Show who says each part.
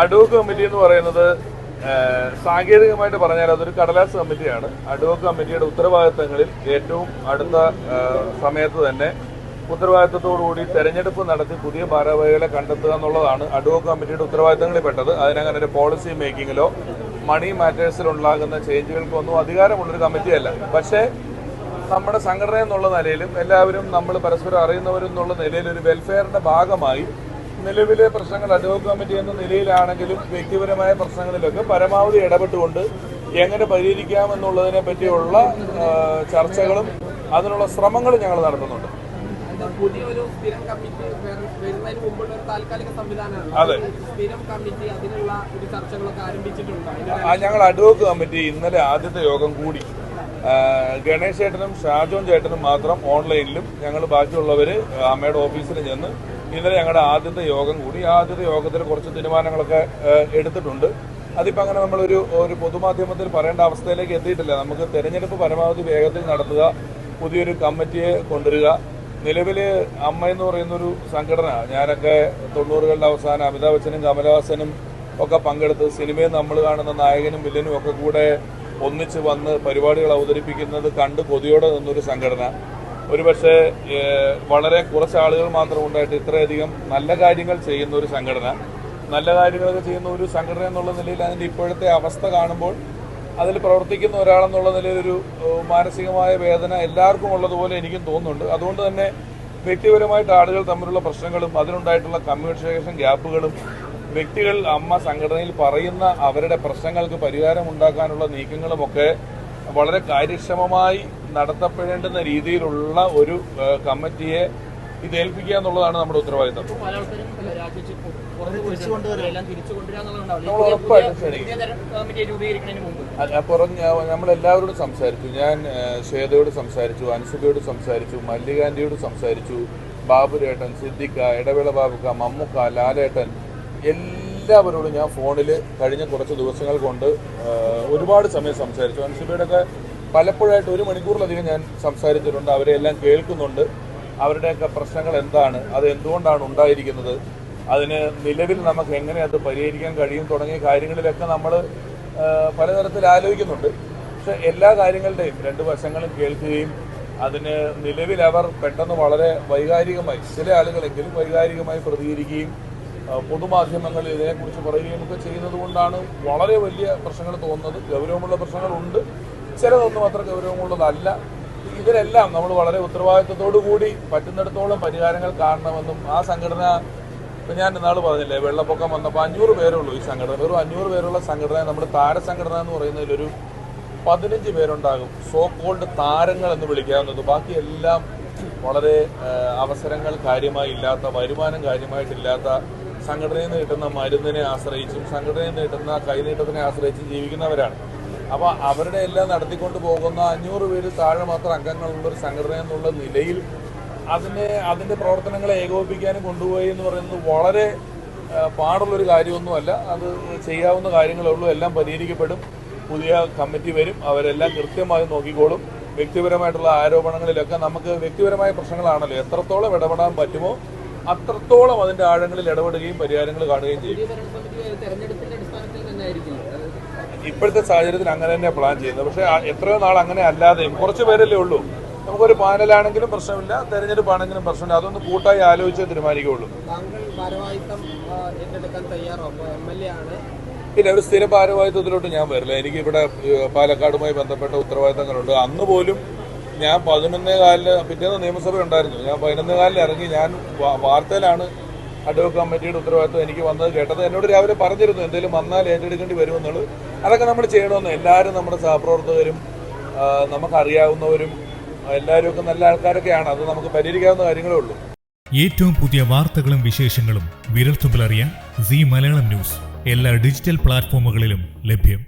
Speaker 1: Ad hoc committee എന്ന് പറയുന്നത് സാങ്കേതികമായിട്ട് പറഞ്ഞാൽ അതൊരു കടലാസ് കമ്മിറ്റിയാണ്. അഡ്വോക്ക് കമ്മിറ്റിയുടെ ഉത്തരവാദിത്തങ്ങളിൽ ഏറ്റവും അടുത്ത സമയത്ത് തന്നെ ഉത്തരവാദിത്തത്തോടുകൂടി തെരഞ്ഞെടുപ്പ് നടത്തി പുതിയ ഭാരവാഹികളെ കണ്ടെത്തുക എന്നുള്ളതാണ് അഡ്വോക്ക് കമ്മിറ്റിയുടെ ഉത്തരവാദിത്തങ്ങളിൽ പെട്ടത്. അതിനങ്ങനെ ഒരു പോളിസി മേക്കിങ്ങിലോ മണി മാറ്റേഴ്സിലുണ്ടാകുന്ന ചേഞ്ചുകൾക്കൊന്നും അധികാരമുള്ളൊരു കമ്മിറ്റിയല്ല. പക്ഷേ നമ്മുടെ സംഘടന എന്നുള്ള നിലയിലും എല്ലാവരും നമ്മൾ പരസ്പരം അറിയുന്നവരെന്നുള്ള നിലയിൽ ഒരു വെൽഫെയറിന്റെ ഭാഗമായി നിലവിലെ പ്രശ്നങ്ങൾ അഡ്വോക്ക് കമ്മിറ്റി എന്ന നിലയിലാണെങ്കിലും വ്യക്തിപരമായ പ്രശ്നങ്ങളിലൊക്കെ പരമാവധി ഇടപെട്ടുകൊണ്ട് എങ്ങനെ പരിഹരിക്കാമെന്നുള്ളതിനെ പറ്റിയുള്ള ചർച്ചകളും അതിനുള്ള ശ്രമങ്ങളും ഞങ്ങൾ നടത്തുന്നുണ്ട്.
Speaker 2: പുതിയൊരു സ്ഥിരം കമ്മിറ്റി വരുന്നതിന് മുമ്പുള്ള ഒരു താൽക്കാലിക സംവിധാനമാണ്.
Speaker 1: അതെ,
Speaker 2: സ്ഥിരം കമ്മിറ്റി അതിനുള്ള ഒരു ചർച്ചകളൊക്കെ ആരംഭിച്ചിട്ടുണ്ട്.
Speaker 1: ഞങ്ങൾ അഡ്വോക്ക് കമ്മിറ്റി ഇന്നലെ ആദ്യത്തെ യോഗം കൂടി. ഗണേഷ് ചേട്ടനും ഷാജോൻ ചേട്ടനും മാത്രം ഓൺലൈനിലും ഞങ്ങൾ ബാക്കിയുള്ളവർ അമ്മയുടെ ഓഫീസിൽ ചെന്ന് ഇന്നലെ ഞങ്ങളുടെ ആദ്യത്തെ യോഗം കൂടി. ആദ്യത്തെ യോഗത്തിൽ കുറച്ച് തീരുമാനങ്ങളൊക്കെ എടുത്തിട്ടുണ്ട്. അതിപ്പോൾ അങ്ങനെ നമ്മളൊരു പൊതുമാധ്യമത്തിൽ പറയേണ്ട അവസ്ഥയിലേക്ക് എത്തിയിട്ടില്ല. നമുക്ക് തെരഞ്ഞെടുപ്പ് പരമാവധി വേഗത്തിൽ നടത്തുക, പുതിയൊരു കമ്മിറ്റിയെ കൊണ്ടുവരിക. നിലവിൽ അമ്മ എന്ന് പറയുന്നൊരു സംഘടന ഞാനൊക്കെ 90കളുടെ അവസാനം അമിതാഭ് ബച്ചനും കമലഹാസനും ഒക്കെ പങ്കെടുത്ത് സിനിമയിൽ നമ്മൾ കാണുന്ന നായകനും വില്ലനും ഒക്കെ കൂടെ ഒന്നിച്ച് വന്ന് പരിപാടികൾ അവതരിപ്പിക്കുന്നത് കണ്ട് കൊതിയോടെ നിന്നൊരു സംഘടന. ഒരുപക്ഷെ വളരെ കുറച്ച് ആളുകൾ മാത്രം ഉണ്ടായിട്ട് ഇത്രയധികം നല്ല കാര്യങ്ങൾ ചെയ്യുന്ന ഒരു സംഘടന, നല്ല കാര്യങ്ങളൊക്കെ ചെയ്യുന്ന ഒരു സംഘടന എന്നുള്ള നിലയിൽ അതിൻ്റെ ഇപ്പോഴത്തെ അവസ്ഥ കാണുമ്പോൾ അതിൽ പ്രവർത്തിക്കുന്ന ഒരാളെന്നുള്ള നിലയിലൊരു മാനസികമായ വേദന എല്ലാവർക്കും ഉള്ളതുപോലെ എനിക്കും തോന്നുന്നുണ്ട്. അതുകൊണ്ട് തന്നെ വ്യക്തിപരമായിട്ട് ആളുകൾ തമ്മിലുള്ള പ്രശ്നങ്ങളും അതിനുണ്ടായിട്ടുള്ള കമ്മ്യൂണിക്കേഷൻ ഗ്യാപ്പുകളും വ്യക്തികൾ അമ്മ സംഘടനയിൽ പറയുന്ന അവരുടെ പ്രശ്നങ്ങൾക്ക് പരിഹാരം ഉണ്ടാക്കാനുള്ള നീക്കങ്ങളുമൊക്കെ വളരെ കാര്യക്ഷമമായി നടത്തപ്പെടേണ്ടുന്ന രീതിയിലുള്ള ഒരു കമ്മിറ്റിയെ ഇത് ഏൽപ്പിക്കുക എന്നുള്ളതാണ് നമ്മുടെ ഉത്തരവാദിത്തം. നമ്മളെല്ലാവരോടും സംസാരിച്ചു. ഞാൻ ശ്വേതയോട് സംസാരിച്ചു, അൻസുബയോട് സംസാരിച്ചു, മല്ലികാന്റിയോട് സംസാരിച്ചു, ബാബുരേട്ടൻ, സിദ്ദിഖ, ഇടവേള ബാബുക്ക, മമ്മുക്ക, ലാലേട്ടൻ, എല്ലാവരോടും ഞാൻ ഫോണിൽ കഴിഞ്ഞ കുറച്ച് ദിവസങ്ങൾ കൊണ്ട് ഒരുപാട് സമയം സംസാരിച്ചു. അൻസുബയോടൊക്കെ പലപ്പോഴായിട്ട് 1 മണിക്കൂറിലധികം ഞാൻ സംസാരിച്ചിട്ടുണ്ട്. അവരെ എല്ലാം കേൾക്കുന്നുണ്ട്. അവരുടെയൊക്കെ പ്രശ്നങ്ങൾ എന്താണ്, അത് എന്തുകൊണ്ടാണ് ഉണ്ടായിരിക്കുന്നത്, അതിന് നിലവിൽ നമുക്ക് എങ്ങനെ അത് പരിഹരിക്കാൻ കഴിയും തുടങ്ങിയ കാര്യങ്ങളിലൊക്കെ നമ്മൾ പലതരത്തിൽ ആലോചിക്കുന്നുണ്ട്. പക്ഷെ എല്ലാ കാര്യങ്ങളുടെയും 2 വശങ്ങളും കേൾക്കുകയും അതിന് നിലവിൽ അവർ പെട്ടെന്ന് വളരെ വൈകാരികമായി, ചില ആളുകളെങ്കിലും വൈകാരികമായി പ്രതികരിക്കുകയും പൊതുമാധ്യമങ്ങളിൽ ഇതിനെക്കുറിച്ച് പറയുകയും ഒക്കെ ചെയ്യുന്നത് കൊണ്ടാണ് വളരെ വലിയ പ്രശ്നങ്ങൾ തോന്നുന്നത്. ഗൗരവമുള്ള പ്രശ്നങ്ങളുണ്ട്, ചിലതൊന്നും അത്ര ഗൗരവമുള്ളതല്ല. ഇതിനെല്ലാം നമ്മൾ വളരെ ഉത്തരവാദിത്വത്തോടു കൂടി പറ്റുന്നിടത്തോളം പരിഹാരങ്ങൾ കാണണമെന്നും ആ സംഘടന, ഇപ്പം ഞാൻ ഇന്നാൾ പറഞ്ഞില്ലേ വെള്ളപ്പൊക്കം വന്നപ്പോൾ 500 പേരുള്ളൂ ഈ സംഘടന. വെറും 500 പേരുള്ള സംഘടന നമ്മൾ താരസംഘടന എന്ന് പറയുന്നതിലൊരു 15 പേരുണ്ടാകും, സോ കോൾഡ് താരങ്ങൾ എന്ന് വിളിക്കാവുന്നത്. ബാക്കിയെല്ലാം വളരെ അവസരങ്ങൾ കാര്യമായി ഇല്ലാത്ത, വരുമാനം കാര്യമായിട്ടില്ലാത്ത, സംഘടനയിൽ നിന്ന് കിട്ടുന്ന മരുന്നിനെ ആശ്രയിച്ചും സംഘടനയിൽ നിന്ന് കിട്ടുന്ന കൈനീട്ടത്തിനെ ആശ്രയിച്ചും ജീവിക്കുന്നവരാണ്. അപ്പോൾ അവരുടെ എല്ലാം നടത്തിക്കൊണ്ട് പോകുന്ന 500 പേര് താഴെ മാത്രം അംഗങ്ങളുള്ളൊരു സംഘടന എന്നുള്ള നിലയിൽ അതിൻ്റെ പ്രവർത്തനങ്ങളെ ഏകോപിപ്പിക്കാനും കൊണ്ടുപോയി എന്ന് പറയുന്നത് വളരെ പാടുള്ളൊരു കാര്യമൊന്നുമല്ല. അത് ചെയ്യാവുന്ന കാര്യങ്ങളേ ഉള്ളൂ. എല്ലാം പരിഹരിക്കപ്പെടും. പുതിയ കമ്മിറ്റി വരും, അവരെല്ലാം കൃത്യമായി നോക്കിക്കോളും. വ്യക്തിപരമായിട്ടുള്ള ആരോപണങ്ങളിലൊക്കെ നമുക്ക് വ്യക്തിപരമായ പ്രശ്നങ്ങളാണല്ലോ, എത്രത്തോളം ഇടപെടാൻ പറ്റുമോ അത്രത്തോളം അതിൻ്റെ ആഴങ്ങളിൽ ഇടപെടുകയും പരിഹാരങ്ങൾ കാണുകയും ചെയ്യും. ഇപ്പോഴത്തെ സാഹചര്യത്തിൽ അങ്ങനെ തന്നെ പ്ലാൻ ചെയ്യുന്നത്. പക്ഷേ എത്രയോ നാൾ അങ്ങനെ അല്ലാതെയും കുറച്ച് പേരല്ലേ ഉള്ളൂ. നമുക്കൊരു പാനലാണെങ്കിലും പ്രശ്നമില്ല, തെരഞ്ഞെടുപ്പാണെങ്കിലും പ്രശ്നമില്ല. അതൊന്ന് കൂട്ടായി ആലോചിച്ചേ തീരുമാനിക്കുകയുള്ളൂ. പിന്നെ ഒരു സ്ഥിര ഭാരവാഹിത്വത്തിലോട്ട് ഞാൻ വരില്ല. എനിക്കിവിടെ പാലക്കാടുമായി ബന്ധപ്പെട്ട ഉത്തരവാദിത്തങ്ങളുണ്ട്. അന്ന് പോലും ഞാൻ 11:15 പിറ്റേന്ന് നിയമസഭ ഉണ്ടായിരുന്നു. ഞാൻ 11:15 ഇറങ്ങി. ഞാൻ വാർത്തയിലാണ് അഡ്വോക്ക് കമ്മിറ്റിയുടെ ഉത്തരവാദിത്വം എനിക്ക് വന്നത് കേട്ടത്. എന്നോട് രാവിലെ പറഞ്ഞിരുന്നു എന്തെങ്കിലും വന്നാൽ ഏറ്റെടുക്കേണ്ടി വരുമെന്നുള്ളത്. അതൊക്കെ നമ്മൾ ചെയ്യണമെന്ന്. എല്ലാവരും നമ്മുടെ സഹപ്രവർത്തകരും നമുക്കറിയാവുന്നവരും എല്ലാവരും ഒക്കെ നല്ല ആൾക്കാരൊക്കെയാണ്. അത് നമുക്ക് പരിഹരിക്കാവുന്ന കാര്യങ്ങളേ ഉള്ളൂ.
Speaker 3: ഏറ്റവും പുതിയ വാർത്തകളും വിശേഷങ്ങളും വിരൽത്തുമ്പിലറിയാൻ സീ മലയാളം ന്യൂസ് എല്ലാ ഡിജിറ്റൽ പ്ലാറ്റ്ഫോമുകളിലും ലഭ്യം.